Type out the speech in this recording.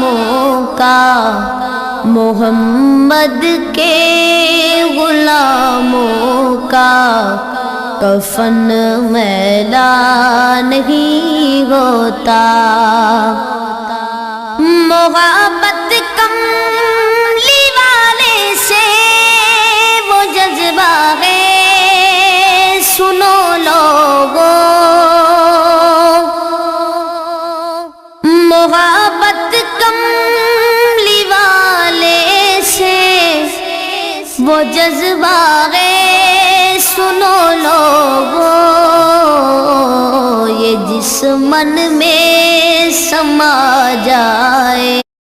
غلاموں کا، محمد کے غلاموں کا کفن میلا نہیں ہوتا۔ محبت کملی والے سے وہ جذبہ ہے، سنو لوگو، محبت کملی والے سے وہ جذبہ ہے، سنو لوگو، یہ جس من میں سما جائے